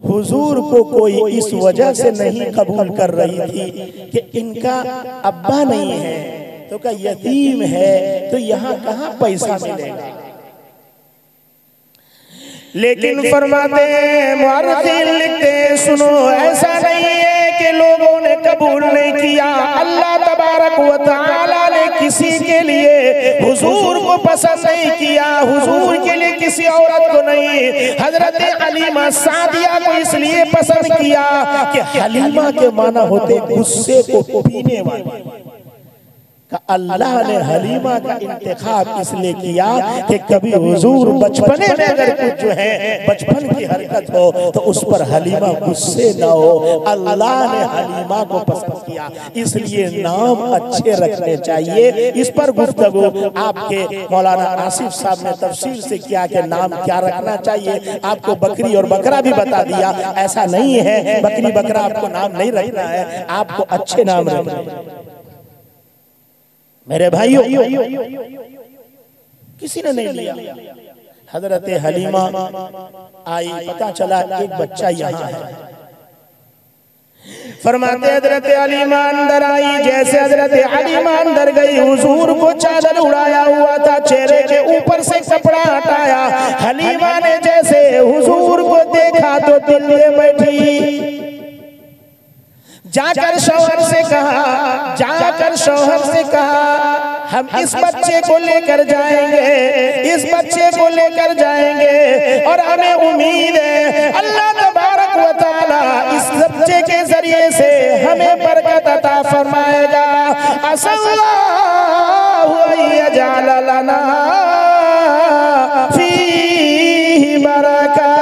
हुजूर को कोई इस वजह से नहीं कबूल कर रही थी कि इनका अब्बा नहीं है, तो का यतीम है, तो यहाँ कहाँ पैसा मिलेगा। लेकिन फरमाते मुअर्रिखीन लिखते सुनो, ऐसा नहीं है कि लोगों ने कबूल नहीं किया। अल्लाह तबारक व तआला ने किसी के लिए हुजूर को पसंद नहीं किया, हुजूर के लिए किसी औरत को नहीं। हजरत हलीमा सादिया को इसलिए पसंद किया कि हलीमा के माना होते गुस्से को पीने वाली। अल्लाह ने हलीमा का इंतखाब इसलिए किया कि कभी हुजूर बचपने में अगर कुछ जो है बचपन की हरकत हो तो उस पर हलीमा गुस्से न हो। अल्लाह ने हलीमा को पसंद किया, इसलिए नाम अच्छे रखने चाहिए। इस पर गुफ्तगू आपके मौलाना आसिफ साहब ने तफसील से किया कि नाम क्या रखना चाहिए। आपको बकरी और बकरा भी बता दिया, ऐसा नहीं है बकरी बकरा आपको नाम नहीं रखना है, आपको अच्छे नाम रखना है। मेरे भाइयों, किसी ने नहीं लिया। हजरत हलीमा आई, पता चला एक बच्चा यहाँ है। फरमाते हजरत हलीमा अंदर आई। जैसे हजरत हलीमा अंदर गई, हुजूर को चादर उड़ाया हुआ था, चेहरे के ऊपर से कपड़ा हटाया। हलीमा ने जैसे हुजूर को देखा तो दिल में बैठी। जाकर शौहर से कहा, हम इस बच्चे को लेकर जाएंगे, और हमें उम्मीद है अल्लाह तबारक व तआला इस बच्चे के जरिए से हमें बरकत अता फरमाएगा। अस्सलाहु यजअल लना फीही बरका,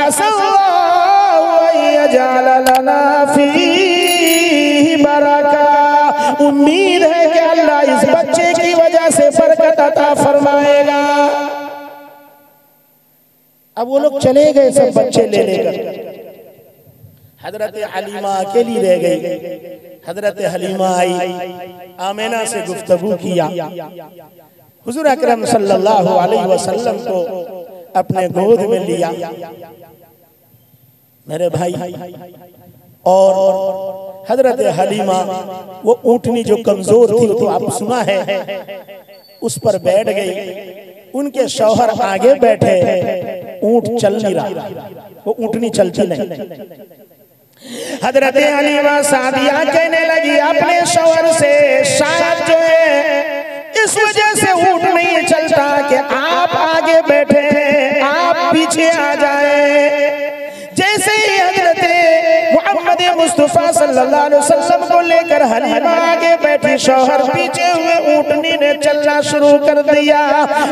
अस्सलाहु यजअल लना फीही बरका। उम्मीद है कि अल्लाह इस बच्चे की वजह से बरकत अता फरमाएगा। अब वो लोग चले गए, सब बच्चे ले लेकर। हजरत हलीमा अकेली रह गई। हजरत हलीमा आई, आमेना से गुफ्तगू किया। हुजूर अकरम सल्लल्लाहु अलैहि वसल्लम को अपने गोद में लिया। मेरे भाई, और हजरत हलीमा वो ऊँटनी जो कमजोर थी, तो आप सुना है, उस पर बैठ गई। उनके शौहर आगे बैठे, ऊँट चल नहीं रहा, वो ऊँटनी चलती नहीं। हजरत हलीमा सादिया कहने लगी अपने शौहर से, शायद जो है इस वजह से ऊँट नहीं चलता कि आप आगे बैठे हैं, आप पीछे आ जाए। जैसे ही हजरत मोहम्मद मुस्तफा सल्लल्लाहु अलैहि वसल्लम को लेकर हलीमा आगे बैठी, शौहर पीछे हुए, ऊँटनी ने चलना शुरू कर दिया।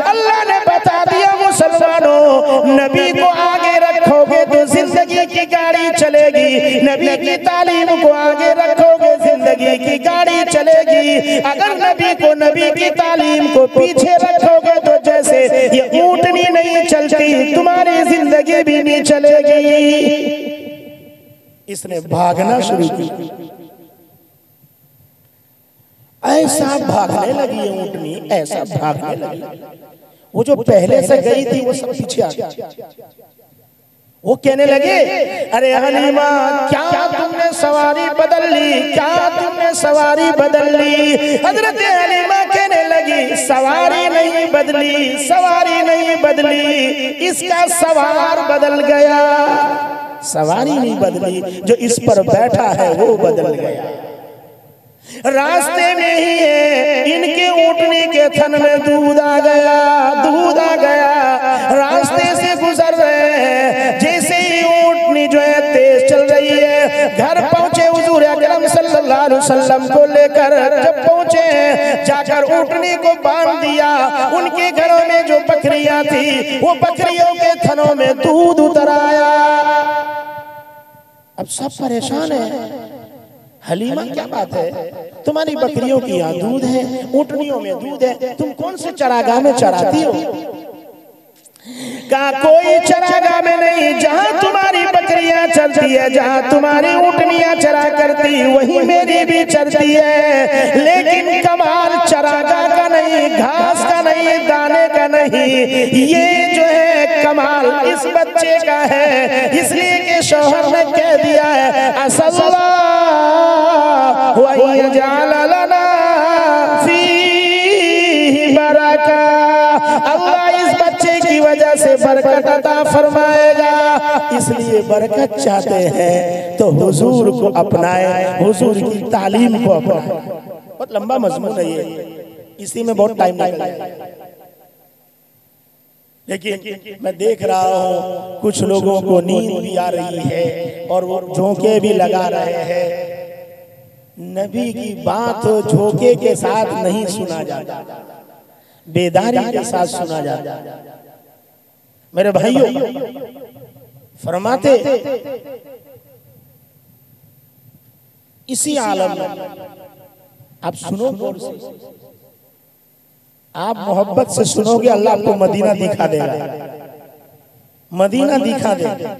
अल्लाह ने बता दिया मुसलमानों, नबी को आगे रखोगे तो जिंदगी की गाड़ी चलेगी, नबी की तालीम को आगे रखोगे जिंदगी की गाड़ी चलेगी। अगर नबी को, नबी की तालीम को पीछे रखोगे तो जैसे ये ऊँटनी नहीं चलती, तुम्हारी जिंदगी भी नहीं चलेगी। इसने भागना शुरू की। ऐसा भागने लगी है ऊँटनी, ऐसा भागने लगी। वो जो पहले से गई थी वो सब पीछे आ गई। वो कहने लगे, अरे हलीमा क्या तुमने सवारी बदल ली, क्या तुमने सवारी बदल ली। हजरत हलीमा कहने लगी, सवारी नहीं बदली, सवारी नहीं बदली, इसका सवार बदल गया। सवारी नहीं बदली, जो इस पर बैठा है वो बदल गया। रास्ते में ही है इनके ऊँटनी के थन में दूध आ गया, दूध आ गया। रास्ते से गुजर रहे हैं, जैसे ही ऊँटनी जो है तेज चल रही है। घर पहुंचे हुजूर अकरम सल्लल्लाहु अलैहि वसल्लम को लेकर, जब पहुंचे जाकर ऊँटनी को बांध दिया। उनके घरों में जो बकरियां थी, वो बकरियों के थनों में दूध उतर आया। अब सब परेशान है। हलीमा क्या बात है, तुम्हारी बकरियों की यहाँ दूध है, ऊँटनियों में दूध है, तुम कौन से चरागाह में चराती हो। कहा कोई चरागाह में नहीं, जहाँ तुम्हारी बकरियां चरती है, जहाँ तुम्हारी ऊँटनियां चरा करती, वही मेरी भी चरती है। लेकिन कमाल चरागाह का नहीं, घास का नहीं, दाने का नहीं, ये जो है कमाल इस बच्चे का है। इसलिए कि शौहर ने कह दिया है असल्लाहु यजअल लना फीही बरका, अल्लाह इस बच्चे की वजह से बरकत अता फरमाएगा, इसलिए बरकत चाहते हैं तो हुजूर को अपनाए, हुजूर की तालीम को अपनाए। बहुत लंबा मजमून है ये, इसी में बहुत टाइम लगेगा। लेकिन मैं देख रहा हूँ कुछ लोगों को नींद भी आ रही है और वो झोंके भी लगा रहे हैं। नबी की बात झोंके के साथ नहीं सुना जाता, बेदारी के साथ सुना जाता। मेरे भाइयों फरमाते इसी आलम में आप सुनो, आप मोहब्बत से सुनोगे अल्लाह आपको मदीना दिखा देगा, मदीना दिखा देगा।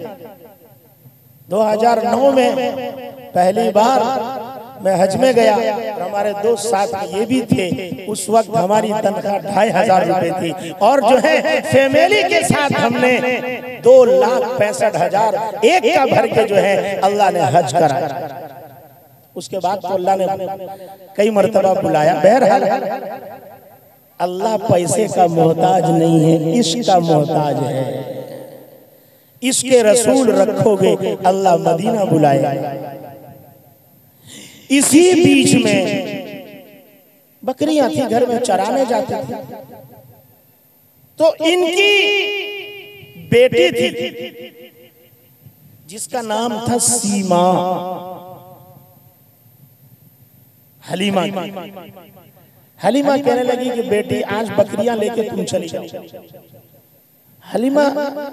2009 में पहली बार मैं हज में गया और हमारे दोस्त साथ ये भी थे। उस वक्त हमारी तनख्वाह 2500 रुपए थी और जो है फैमिली के साथ हमने 2,65,000 एक का भर के जो है अल्लाह ने हज कराया। उसके बाद तो अल्लाह ने कई मर्तबा बुलाया। बहरहाल अल्लाह पैसे का मोहताज नहीं है, इश्क का मोहताज है। इसके रसूल रखोगे अल्लाह मदीना बुलाएगा। इसी बीच में बकरियां थी, घर में चराने जाते थे, तो इनकी बेटी थी जिसका नाम था सीमा, हलीमा। हलीमा कहने लगी कि बेटी आज बकरियां लेके तुम चली जाओ। हलीमा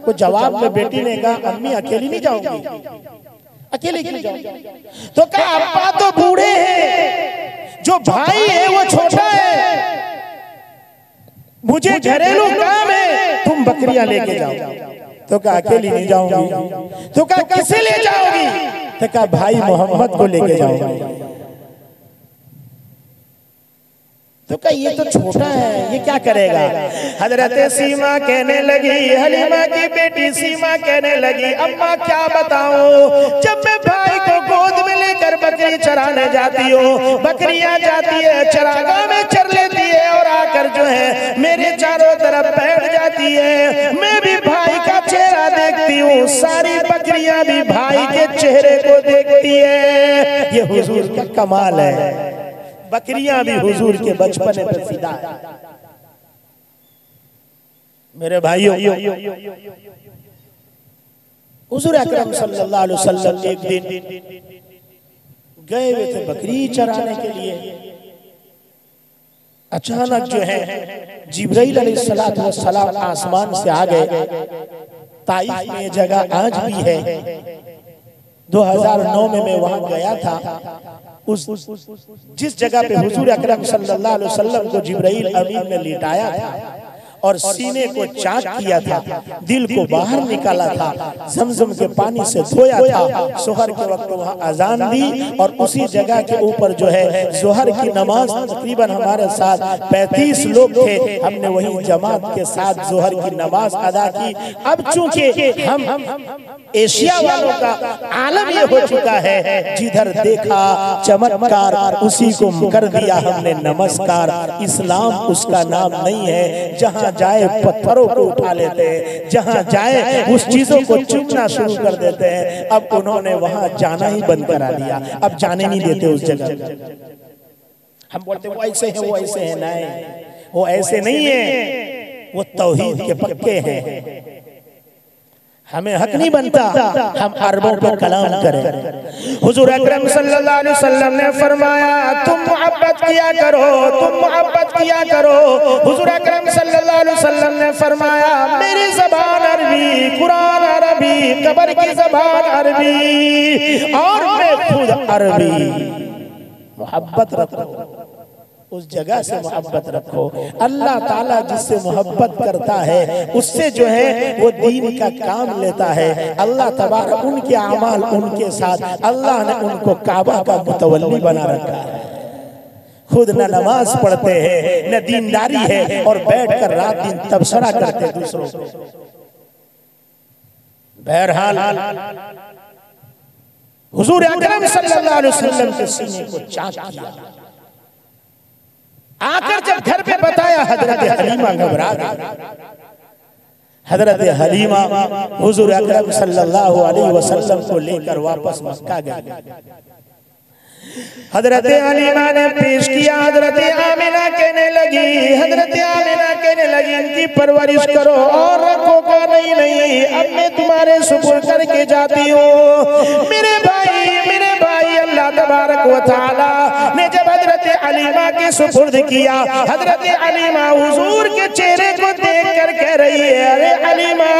को जवाब में बेटी ने कहा अम्मी अकेली नहीं जाऊंगी, अकेले क्यों जाऊं? तो कहा अब्बा तो बूढ़े हैं, जो भाई है वो छोटा है, मुझे घरेलू काम है, तुम बकरियां लेके जाओ। तो कहा अकेली नहीं जाऊंगी। तो कहा किसे ले जाओगी? तो कहा भाई मोहम्मद को लेके जाऊंगी। तो कहा ये तो छोटा है, ये क्या करेगा? हजरत सीमा कहने लगी, हलीमा की बेटी सीमा कहने लगी अम्मा क्या बताऊं, जब मैं भाई को गोद में लेकर बकरी चराने जाती हूँ, बकरियां जाती है चरागाह में चर लेती है और आकर जो है मेरे चारों तरफ बैठ जाती है। मैं भी भाई का चेहरा देखती हूँ, सारी बकरियां भी भाई के चेहरे को देखती है। ये हुजूर का कमाल है, बकरियां भी हुजूर के बचपन पर फिदा है। मेरे भाइयों हुजूर अकरम सल्लल्लाहु अलैहि वसल्लम एक दिन गए हुए थे बकरी चराने के लिए। अचानक जो है जिब्राइल अलैहिस्सलाम आसमान से आ गए। ताइफ में ये जगह आज भी है। 2009 में मैं वहां गया था। जिस जगह पे हुजूर अकरम सल्लल्लाहु अलैहि वसल्लम को जिब्राइल अमीन ने लिटाया था और सीने को चाक किया था, दिल को बाहर निकाला था, जमजम के पानी से धोया था, जोहर के वक्त वहाँ अजान दी और उसी जगह के ऊपर जो है जोहर की नमाज तकरीबन हमारे साथ 35 लोग थे, हमने वही जमात के साथ जोहर की नमाज अदा की। अब चूंकि हम एशिया वालों का आलम ये हो चुका है, जिधर देखा चमत्कार उसी को कर दिया हमने नमस्कार। इस्लाम उसका नाम नहीं है जहाँ जाए पत्थरों को उठा लेते हैं, जहाँ जाए उस चीजों को चूमना शुरू कर देते हैं। अब उन्होंने वहां जाना ही बंद करा दिया, अब जाने नहीं देते उस जगह। हम बोलते वो ऐसे हैं, वो ऐसे हैं, नहीं वो ऐसे नहीं है, वो तौहीद के पक्के हैं। हमें हक नहीं बनता हम अरबों पर कलाम करें। हुजूर अकरम सल्लल्लाहु अलैहि वसल्लम ने फरमाया तुम मोहब्बत किया करो, तुम मोहब्बत किया करो। हुजूर अकरम सल्लल्लाहु अलैहि वसल्लम ने फरमाया मेरी ज़बान अरबी, कुरान अरबी, कब्र की ज़बान अरबी और मैं खुद अरबी। मोहब्बत रखो, उस जगह से मोहब्बत रखो। अल्लाह ताला जिससे मोहब्बत करता है उससे जो है वो दीन का काम लेता है। अल्लाह तबारक उनके अमाल उनके साथ, अल्लाह ने उनको काबा का मुतवल्ली बना रखा है। खुद न नमाज पढ़ते हैं न दीनदारी है और बैठकर रात दिन तबसरा करते दूसरों को। बहरहाल हुजूर अकरम सल्लल्लाहु अलैहि वसल्लम के सीने को चाक किया। आकर जब घर पे बताया, हजरत हलीमा घबरा गई। हजरत हलीमा हुजूर अकरम सल्लल्लाहु अलैहि वसल्लम को लेकर वापस मक्का गए। हजरत हलीमा ने पेश किया। हजरत आमिना कहने लगी इनकी परवरिश करो और रखो का नहीं, अब मैं तुम्हारे सुपुर्द करके जाती हूँ। मेरे भाई अल्लाह तबारक व तआला ने जब हजरत हलीमा के सुपुर्द किया, हजरत हलीमा हुजूर के चेहरे को देख कर कह रही है, अरे हलीमा,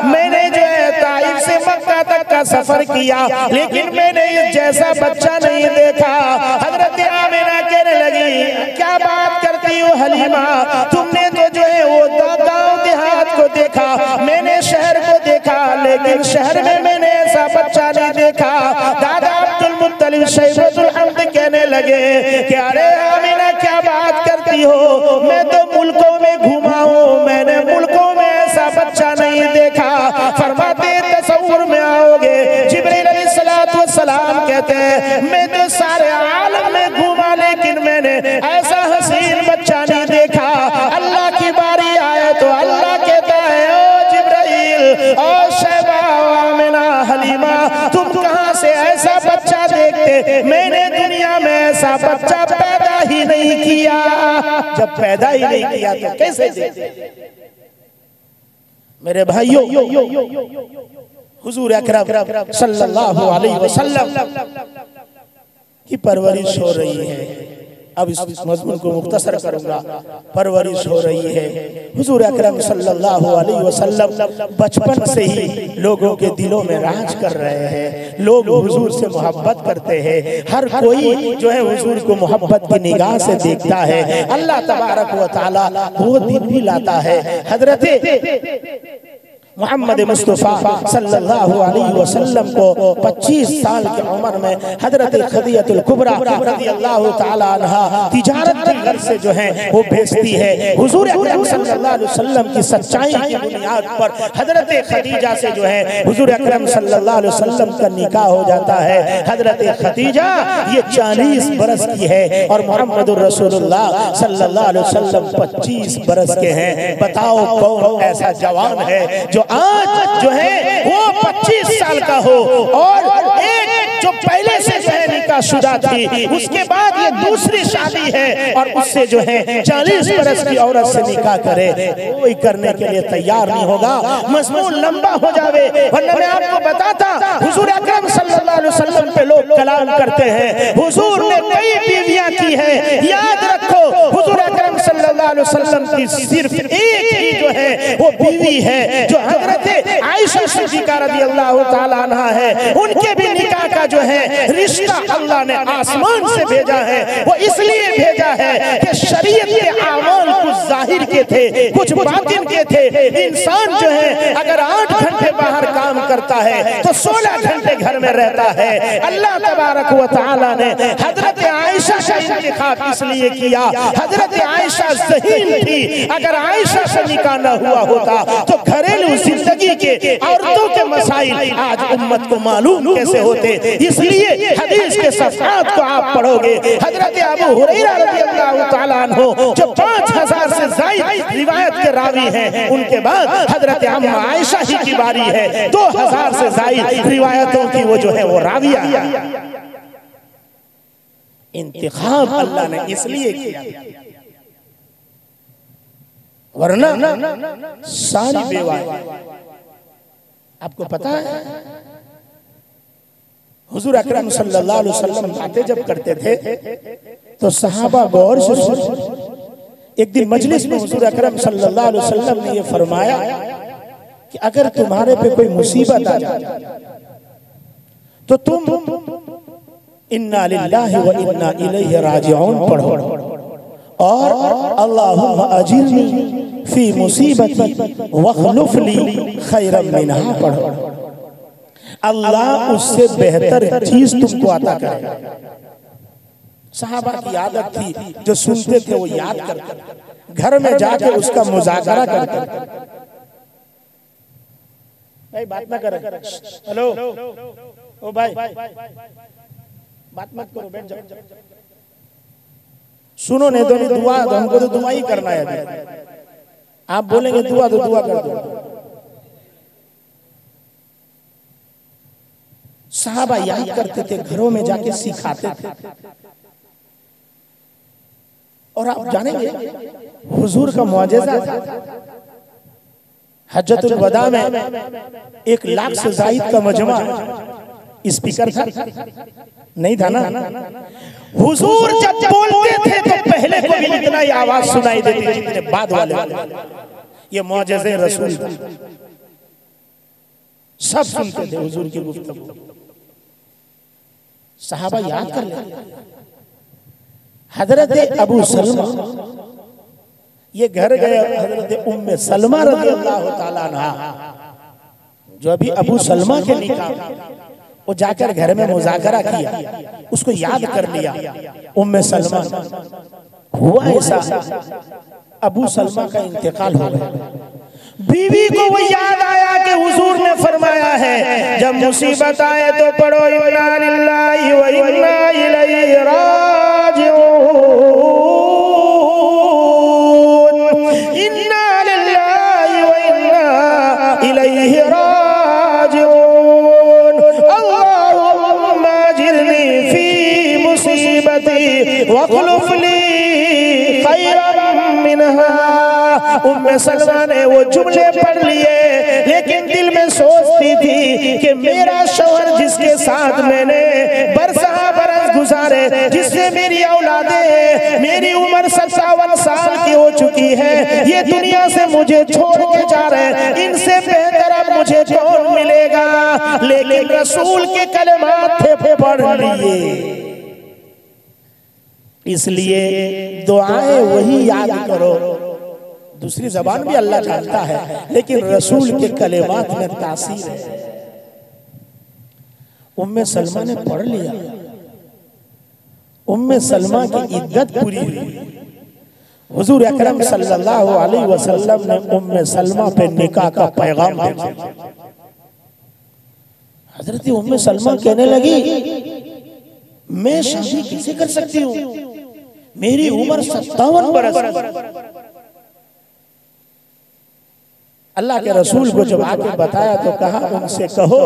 मैंने जो है ताइफ से मक्का तक का सफर किया, लेकिन मैंने जैसा बच्चा नहीं देखा। हजरत आमिना कहने लगी, क्या बात करती हो हलीमा, तुमने तो जो है वो गांव देहात को देखा, मैंने शहर को देखा, लेकिन शहर में मैंने ऐसा बच्चा नहीं देखा। दादा अब्दुल मुत्तलिब शैबतुल हम्द कहने लगे कि अरे आमिना क्या बात करती हो, मैं तो मुल्कों में घुमा हूँ, मैंने मुल्कों में ऐसा बच्चा नहीं देखा। फरमाते तसव्वुर में आओगे, जिब्रील अलैहिस्सलातु वस्सलाम कहते हैं मैं तो सारे आलम में घूमा, लेकिन मैंने ऐसा हसीन बच्चा नहीं देखा। अल्लाह की बारी आए तो अल्लाह कहता है, ओ जिब्रील, ओ शैबा, ओ आमिना, हलीमा, तुम कहां से ऐसा बच्चा देखते, मैंने दुनिया में ऐसा बच्चा पैदा ही नहीं किया। जब पैदा ही नहीं किया तो कैसे देखते? मेरे भाइयों, हुजूर अकरम सल्लल्लाहु अलैहि वसल्लम की परवरिश हो रही है। अब इस मजमून को मुख्तसर करूंगा। परवरिश हो रही है। हुजूर अकरम सल्लल्लाहु अलैहि वसल्लम बचपन से ही लोगों के दिलों में राज कर रहे हैं। लोग हुजूर से मोहब्बत करते हैं। हर कोई जो है हुजूर को मोहब्बत की निगाह से देखता है। अल्लाह तबारक व तआला वो दिन भी लाता है। हजरत मोहम्मद मुस्तफ़ा सल्लल्लाहु अलैहि वसल्लम को 25 साल की उम्र में हजरत खदीजतुल कुबरा रज़ियल्लाहु ताला अन्हा तिजारत की गर्ज से जो है वो भेजती है। हुजूर अकरम सल्लल्लाहु अलैहि वसल्लम की सच्चाई की बुनियाद पर हजरत खदीजा से जो है हुजूर अकरम सल्लल्लाहु अलैहि वसल्लम का निकाह हो जाता है। हजरत खदीजा ये 40 बरस की है और मोहम्मदुर रसूलुल्लाह सल्लल्लाहु अलैहि वसल्लम 25 बरस के हैं। बताओ कौन ऐसा जवान है जो आज जो है वो 25 साल का हो और एक जो पहले से जो है निकाहशुदा थी, उसके बाद ये दूसरी शादी है और उससे जो है 40 बरस की औरत से निकाह करे। कोई करने के लिए तैयार नहीं होगा। मजमून लंबा हो जावे, वरना मैं आपको बताता हुजूर अकरम सल्लल्लाहु अलैहि वसल्लम पे लोग कलाम करते हैं। हुजूर ने कई बीवियां की है, याद रखो हुजूर अकरम सल्लल्लाहु अलैहि वसल्लम की सिर्फ एक ही जो है वो बीवी है जो हजरत आयशा सिद्दीका रज़ियल्लाहु ताला अन्हा है। उनके भी निकाह का जो है रिश्ता अल्लाह ने आसमान से भेजा है। वो इसलिए भेजा है कि शरीयत के अमाल कुछ जाहिर के थे, कुछ बातिन के थे। इंसान जो है अगर 8 घंटे बाहर काम करता है तो 16 घंटे घर में रहता है। अल्लाह तबारक व तआला ने हजरत आयशा का इंतखाब इसलिए किया। हजरत आयशा ज़हीन थी, अगर आयशा से निकाह न हुआ होता तो घरेलू जिंदगी के औरतों के मसाइल आज उम्मत को मालूम कैसे होते। इसलिए हदीस के सफ़हात को आप पढ़ोगे, हजरत अबू हुरैरा रज़ियल्लाहु ताला अन्हु जो 5000 से ज़ायद रिवायत के रावी हैं, उनके बाद हजरत अम्मा आयशा ही की बारी है। 2000 से ज़ायद रिवायतों की वो जो है वो राविया। इंतखाब अल्लाह ने इसलिए किया, वरना सारी बेवाएं। आपको पता है हुजूर अकरम सल्लल्लाहु अलैहि वसल्लम बातें जब करते थे तो सहाबा गौर से सुनते। एक दिन मजलिस में हुजूर अकरम सल्लल्लाहु अलैहि वसल्लम ने ये फरमाया कि अगर तुम्हारे पे कोई मुसीबत आ जाए तो तुम इन्ना लिल्लाहि व इन्ना इलैहि राजिऊन पढ़ो और अल्लाहुम्मा अजिरनी फी मुसीबती वखलुफ ली खैरम मिनहा पढ़ो। अल्लाह उससे बेहतर चीज तुमको अता करे। सहाबा की आदत थी, जो सुनते थे वो याद करते, घर में जाके उसका मुज़ाकरा करते। भाई बात ना करें। हेलो ओ भाई बात मत करो, बैठ जाओ। सुनो नहीं तो दुआ, हमको तो दुआ ही करना है अभी। आप बोलेंगे दुआ तो दुआ कर दो। साहबा याद करते थे, घरों में जाके सिखाते थे। और आप जानेंगे हुजूर का मुआजिज़ा था। हज्जतुल वदा में 1 लाख से ज़ायद का मजमा स्पीकर था, नहीं था ना? हुजूर जब बोलते थे तो पहले को भी इतना ही आवाज सुनाई देती जितने बाद वाले। ये मुआजिज़े रसूल था, सब सुनते थे हुजूर की गुफ्तगू। सहाबा याद कर ले, हजरत अबू सलमा, ये घर गए हजरत उम्मे सलमा रज़ियल्लाहु ताला अन्हा, जो अभी अबू सलमा के निकाह, वो जाकर घर में मुज़ाकरा किया, उसको याद कर लिया। उम्मे सलमा हुआ ऐसा, अबू सलमा का इंतकाल हो गया। बीवी को वो याद आया कि हुजूर ने फरमाया है जब मुसीबत आए तो पढ़ो इन्ना लिल्लाहि व इन्ना इलैहि राजिऊन, इन्ना लिल्लाहि व इन्ना इलैहि राजिऊन, अल्लाहुम्मा अजिरनी फी मुसीबती वख्लुफ ली खैरन मिनहा। उम्मे सलमा ने वो जुमले पढ़ लिए, लेकिन दिल में सोचती थी कि मेरा शौहर जिसके साथ मैंने बरसा बरस गुजारे, जिससे मेरी औलादें, मेरी उम्र 57 साल की हो चुकी है, ये दुनिया से मुझे छोड़ के जा रहे हैं, इनसे बेहतर अब मुझे कौन मिलेगा। लेकिन रसूल के कलमात थे पढ़ लिए, इसलिए दुआएं वही याद करो। दूसरी जबान भी अल्लाह जानता है, लेकिन रसूल के कलेमात में तासीर है। उम्मे सलमा ने पढ़ लिया, उम्मे सलमा की इद्दत पूरी हुई। हुजूर अकरम सल्लल्लाहु अलैहि वसल्लम ने उम्मे सलमा पे निकाह का पैगाम भेजा। हजरत उम्मे सलमा कहने लगी मैं शादी कैसे कर सकती हूँ, मेरी उम्र 57 बरस। अल्लाह के रसूल को जब आके बताया तो कहा उनसे कहो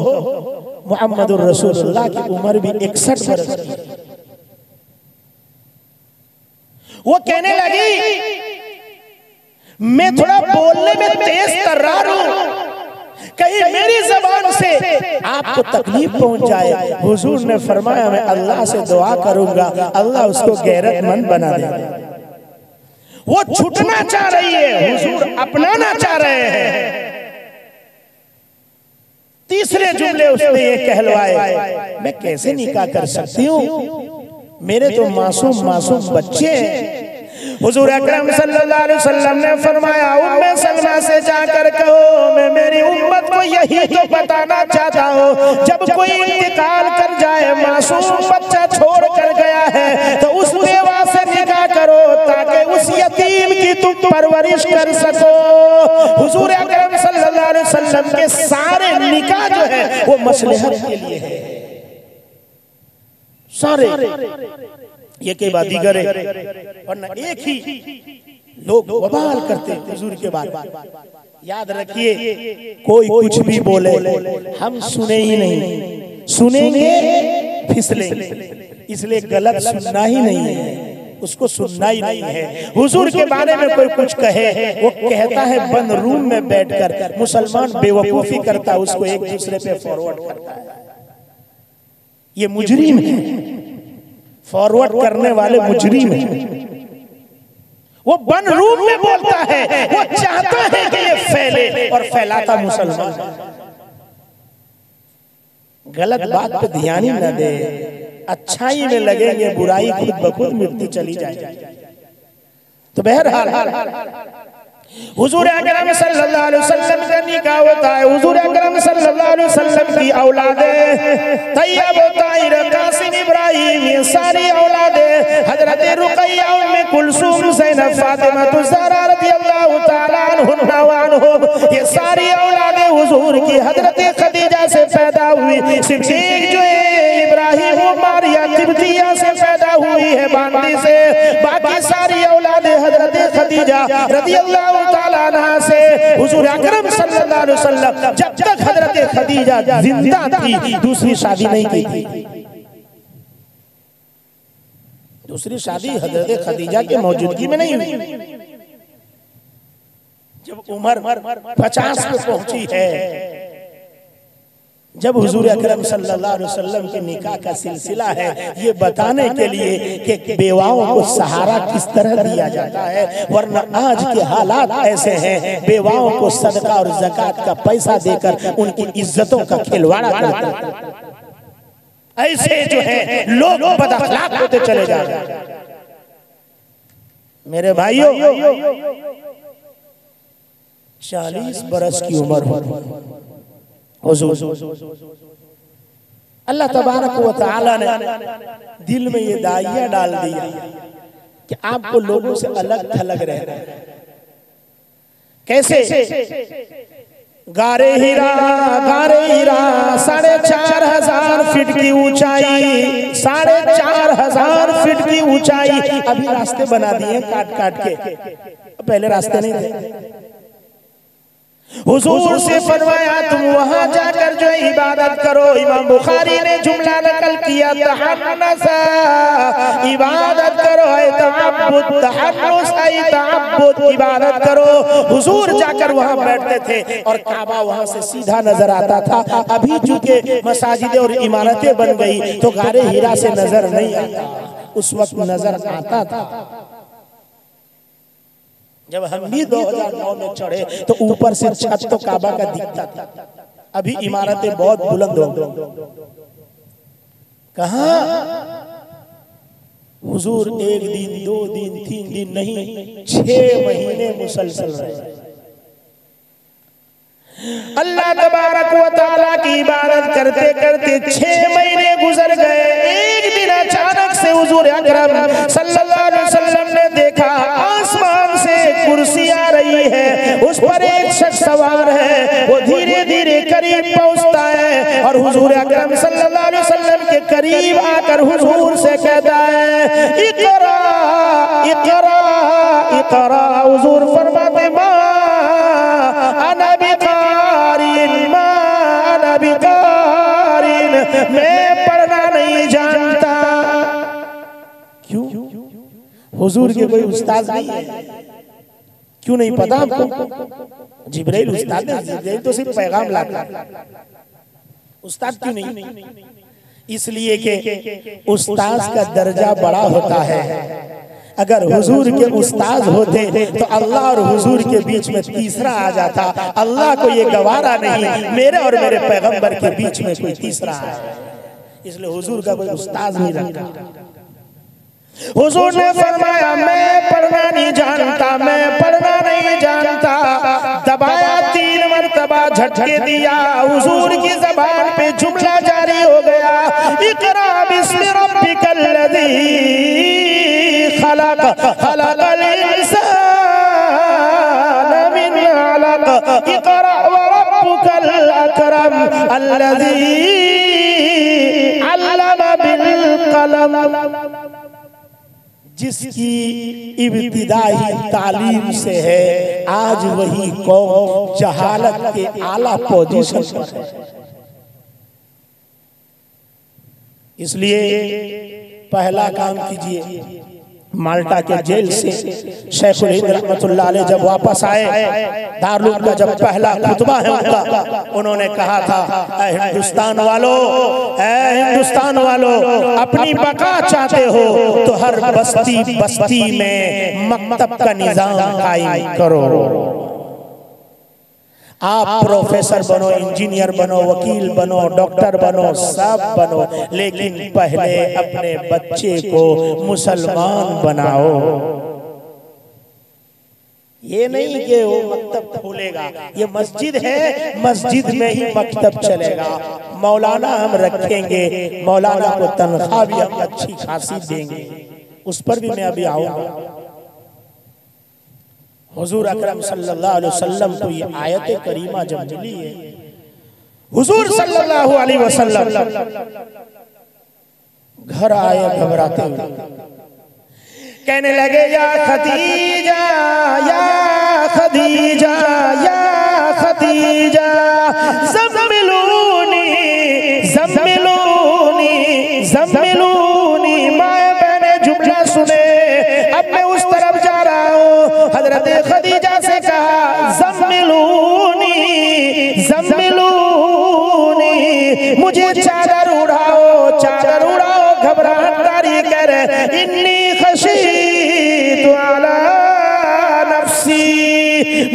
मुहम्मदुर रसूलुल्लाह की उम्र भी 61 बरस की। वो कहने लगी मैं थोड़ा बोलने में तेज तर्रार हूं, कहीं मेरी जबान से आपको तकलीफ पहुंच जाए। हुजूर ने फरमाया मैं अल्लाह से दुआ करूंगा, अल्लाह उसको गैरतमंद बना देगा। वो छूटना चाह रही है, हुजूर अपनाना चाह रहे हैं। तीसरे जुमले उसने ये कहलवाए मैं कैसे निकाह कर सकती हूँ, मेरे तो मासूम मासूम बच्चे हैं। हुजूर अकरम सल्लल्लाहु अलैहि वसल्लम ने फरमाया उम्मे सलमा से जाकर कहो मैं मेरी उम्मत को यही तो बताना चाहता हूँ, जब कोई इंतकाल कर जाए, मासूम बच्चा छोड़ कर गया है, तो उस बेवा से निकाह करो ताकि उस यतीम की तुम परवरिश कर सको। हुजूर अकरम सल्लल्लाहु अलैहि वसल्लम के सारे निकाह जो है वो मसलहत के लिए है, सारे ये के बाद दीगर है, वरना एक ही लोग बवाल करते हुजूर के बाद। याद रखिए कोई कुछ भी बोले हम सुने ही नहीं, सुनेंगे फिसलेंगे, इसलिए गलत सुनना ही नहीं है, उसको सुनना ही नहीं है। हुजूर के बारे में कोई कुछ कहे, वो कहता है बंद रूम में बैठकर मुसलमान बेवकूफी करता है, उसको एक दूसरे पे फॉरवर्ड करता है। ये मुजरिम है, फॉरवर्ड करने वाले मुजरिम है। वो बन रूम में बोलता है, वो चाहता है कि ये फैले और फैलाता मुसलमान। गलत बात पे ध्यान ही न दे, अच्छाई में लगेंगे, बुराई खुद ब खुद मिटती चली जाएगी। तो बहरहाल हुजूर अकरम सल्लल्लाहु अलैहि वसल्लम का निकाह होता है। हुजूर अकरम सल्लल्लाहु अलैहि वसल्लम की औलादें तैयब, ताहिर, कासिम, इब्राहिम, ये सारी औलादें हजरत रुकैया, उम्मे कुलसूम, ज़ैनब, फातिमा ज़हरा रज़ियल्लाहु ताला ये सारी औलादे हुजूर की हजरत खदीजा से पैदा हुई। सिर्फ एक जो है इब्राहिम मारिया तिब्तिया से पैदा हुई है बांदी से, बाकी सारी औलादे हजरत खदीजा रज़ियल्लाहु ताला अन्हा से। हुजूर अकरम सल्लल्लाहु अलैहि वसल्लम जब तक हजरत खदीजा जिंदा थी दूसरी शादी नहीं की थी। दूसरी शादी हजरत खदीजा के मौजूदगी में नहीं हुई। जब उम्र 50 में पहुंची है, जब हुजूर अकरम सल्लल्लाहु अलैहि वसल्लम के निकाह का सिलसिला है, ये बताने के लिए कि बेवाओं को सहारा किस तरह दिया जाता है, वरना आज के हालात ऐसे हैं बेवाओं को सदका और ज़कात का पैसा देकर उनकी इज्जतों का खिलवाड़ा करते हैं। ऐसे जो है लोग बदअखलाक होते चले जा रहे हैं। मेरे भाइयों 40 बरस की उम्र हो हुजूर अल्लाह तबारक व तआला ने दिल में ये दाइया डाल दिया कि आपको लोगों से अलग थलग रहना है। कैसे? गारे हीरा 4,500 फीट की ऊंचाई, 4,500 फीट की ऊंचाई। अभी रास्ते बना दिए काट काट के, पहले रास्ते नहीं थे। हुजूर से फरमाया तुम वहां जाकर जो इबादत करो। इमाम बुखारी ने जुमला नकल किया तहन्नुसा, इबादत करो, तअब्बुद, तहन्नुस तअब्बुद, इबादत करो। हुजूर जाकर वहां बैठते थे और काबा वहां से सीधा नजर आता था। अभी चूंकि मसाजिदें और इमारतें बन गई तो गारे हीरा से नजर नहीं आता, उस वक्त नजर आता था। जब हम भी 2009 में चढ़े तो ऊपर से छत तो काबा का दिखता था। अभी इमारतें बहुत बुलंद हो गई। कहाँ हुजूर 1 दिन 2 दिन 3 दिन नहीं 6 महीने मुसलसल रहे। अल्लाह तबारक व तआला की इबादत करते करते 6 महीने गुजर गए। एक दिन अचानक से हुजूर अकरम सल्लल्लाहु अलैहि वसल्लम ने देखा आसमान से कुर्सी आ रही है, उस पर एक शख्स सवार है। वो धीरे धीरे करीब पहुंचता है और हुजूर अकरम सल्लल्लाहु अलैहि वसल्लम के करीब आकर हुजूर से कहता है इकरा इकरा इकरा। हुजूर फरमाते मा अना बिकारिन, मा अना बिकारिन, मैं पढ़ना नहीं जानता। क्यों? हुजूर के कोई उस्ताद नहीं है। क्यों नहीं पता आपको? जिब्राइल उस्ताद है। जिब्राइल तो सिर्फ पैगाम लाता है, उस्ताद क्यों नहीं? इसलिए कि उस्ताद का दर्जा बड़ा होता है। अगर हुजूर के उस्ताद होते तो अल्लाह और हुजूर के बीच में तीसरा आ जाता। अल्लाह को ये गवारा नहीं मेरे और मेरे पैगंबर के बीच में कोई तीसरा है, इसलिए हुजूर का कोई उस्ताद नहीं रखा। हुजूर ने फरमाया मैं पढ़ना नहीं जानता, मैं पढ़ना नहीं जानता। दबाया 3 मरतबा झटके दिया, हुजूर की ज़बान पे जुमला जारी हो गया इक़रा बिस्मि रब्बिकल लज़ी खलक़ खलक़ल इंसान मिन अलक़ इक़रा व रब्बुकल अकरम अल्लज़ी अल्लम बिल कलम। जिसकी इब्तिदाई तालीम से है आज वही कौम जहालत के आला पोजीशन पर है। इसलिए पहला काम कीजिए, माल्टा के जेल से शेखुल हिंद रहमतुल्लाह अलैह जब वापस आए, दारुल का जब पहला खुतबा है उनका, उन्होंने कहा था ऐ हिंदुस्तान वालों, ऐ हिंदुस्तान वालों, अपनी बका चाहते हो तो हर बस्ती बस्ती में मकतब का निजाम कायम करो। आप प्रोफेसर बनो, इंजीनियर बनो, वकील बनो, डॉक्टर बनो, सब बनो, लेकिन पहले अपने बच्चे को मुसलमान बनाओ। ये नहीं कि वो मकतब खोलेगा, ये मस्जिद है, मस्जिद में ही मकतब चलेगा। मौलाना हम रखेंगे, मौलाना को तनख्वाह भी हम अच्छी खासी देंगे, उस पर भी मैं अभी आऊंगा। हुजूर अकरम सल्लल्लाहु अलैहि वसल्लम को ये आयत करीमा जब मिली है, हुजूर सल्लल्लाहु अलैहि वसल्लम घर आए घबराते हुए, कहने लगे या खदीजा या खदीजा या खदीजा ज़म्मिलूनी ज़म्मिलूनी ज़म्मिलूनी। माए बहने जुमला सुने, अब मैं उस तरफ जा रहा हूँ। हजरत खदीजा से कहा ज़म्मिलूनी ज़म्मिलूनी, मुझे चादर उड़ाओ चादर उड़ाओ। घबराहट तारी कर इन्नी खशीतु अला नफ्सी,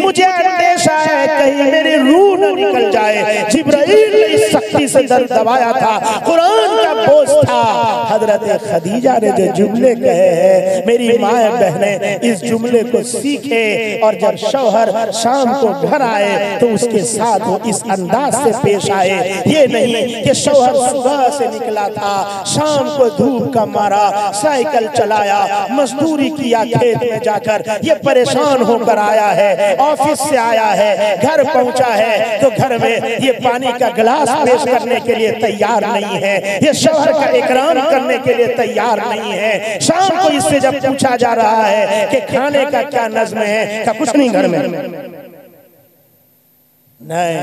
मुझे अंदेशा है कहीं मेरी रूह न निकल जाए। जिब्राइल ने इस सख्ती से दर्द दबाया था, कुरान का बोझ था। हजरत खदीजा ने जो जुमले कहे हैं, मेरी माए बहने इस जुमले को सीखे और जब शौहर शाम को घर आए तो उसके साथ वो इस अंदाज से पेश आए। ये नहीं कि शौहर सुबह से निकला था, शाम को धूप का मारा, साइकिल चलाया, मजदूरी किया खेत में जाकर, ये परेशान होकर आया है, ऑफिस से आया है, घर पहुंचा है तो घर में ये पानी का गिलास पेश करने के लिए तैयार नहीं है, ये शौहर का इकराम करने के लिए तैयार नहीं है। शाम को इससे जब पूछा जा रहा है कि खाने का क्या नज़्म है, का कुछ नहीं घर में नहीं।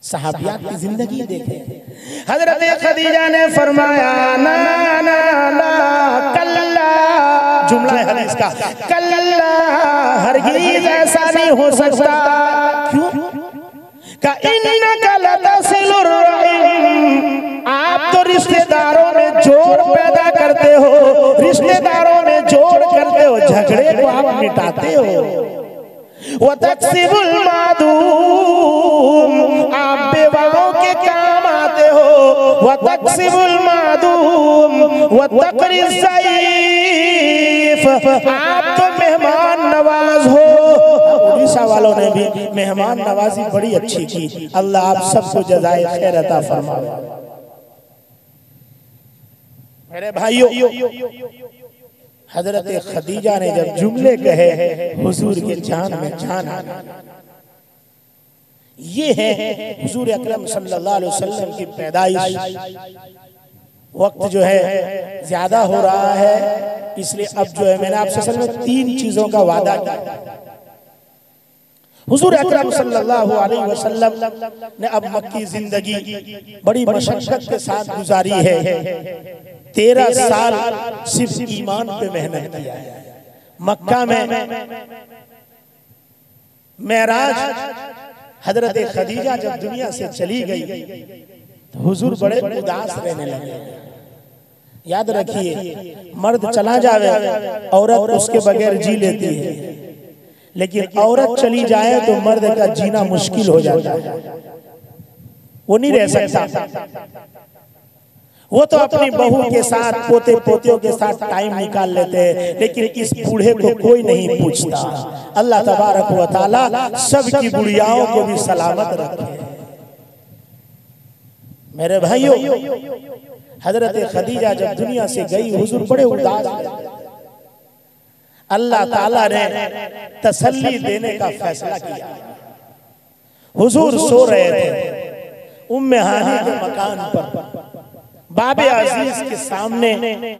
सहाबियात की जिंदगी देखें, हजरत खदीजा ने फरमाया ना ना ना कल्ला, जुमला है हदीस का, कल्ला हरगिज़ ऐसा नहीं हो सकता। क्यों? का इन्नका लतसिलुर रहीम, आप तो रिश्तेदारों में जोड़ पैदा करते हो, रिश्तेदारों में जोड़ करते हो, झगड़े को आप मिटाते हो। वतक्सिबुल मादूम, आप बेवाओं के काम आते हो। वतक्सिबुल मादूम वतक़रिज़ ज़ईफ़, आप तो मेहमान नवाज हो। उड़ीसा वालों ने भी मेहमान नवाजी बड़ी अच्छी की, अल्लाह आप सबको जज़ाए खैर अता फरमाए। मेरे भाइयों, हजरत खदीजा ने जब जुमले कहे हुजूर के जान में जान आ गई। ये है हुजूर अकरम सल्लल्लाहु अलैहि वसल्लम की पैदाइश। वक्त जो है ज्यादा हो रहा है, इसलिए अब जो है मैंने आपसे असल में 3 चीजों का वादा किया। हुजूर अकरम सल्लल्लाहु अलैहि वसल्लम ने अब मक्की जिंदगी बड़ी मशक्कत के साथ गुजारी है। 13 साल सिर्फ ईमान पे मेहनत किया है। मक्का में मेराज हजरत खदीजा जब दुनिया से चली गई तो हुजूर बड़े उदास रहने लगे। याद रखिए, मर्द चला जावे औरत उसके बगैर जी लेती है, लेकिन औरत चली जाए तो मर्द का जीना मुश्किल हो जाता है, वो नहीं रह सकता। वो तो अपनी बहू के साथ, पोते पोतियों के साथ टाइम निकाल लेते हैं, लेकिन इस बूढ़े को कोई नहीं पूछता। अल्लाह तबारक व तआला सबकी बुढ़ियाओं को भी सलामत रखे। मेरे भाइयों, हजरत खदीजा जब दुनिया से गई, हुजूर बड़े उदास थे। अल्लाह ताला ने तसल्ली देने का फैसला किया। हुजूर सो रहे थे उम्मे हानी के मकान पर, बाबे अजीज के सामने